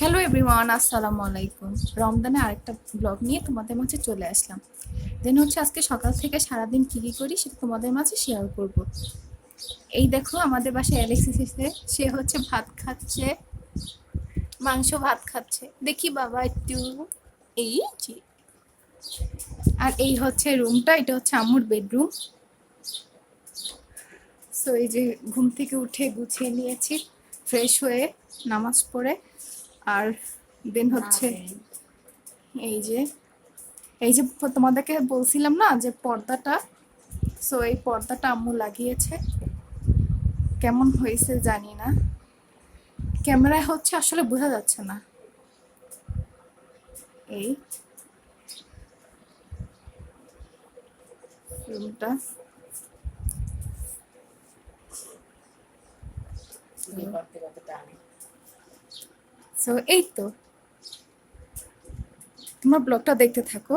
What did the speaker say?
Hello everyone, আসসালামু আলাইকুম। রমজানে আরেকটা ব্লগ নিয়ে তোমাদের মাঝে চলে আসলাম। দেন হচ্ছে আজকে সকাল থেকে সারাদিন কি কি করি সেটা তোমাদের মাঝে শেয়ার করব। এই দেখো আমাদের বাসায় অ্যালেক্স এসেছে। সে হচ্ছে ভাত খাচ্ছে, মাংস ভাত খাচ্ছে। দেখি বাবা একটু, এই যে। আর এই হচ্ছে রুমটা, এটা হচ্ছে আম্মুর বেডরুম। সো এই যে ঘুম থেকে উঠে গুছিয়ে নিয়েছি, ফ্রেশ হয়ে নামাজ পড়ে। আর দেন হচ্ছে এই যে এই যে তোমাদেরকে বলছিলাম না যে পর্দাটা, সো এই পর্দাটা আম্মু লাগিয়েছে। কেমন হয়েছে জানি না, ক্যামেরায় হচ্ছে আসলে বোঝা যাচ্ছে না। এই রুমটা, সো এই তো তোমরা ব্লগটা দেখতে থাকো।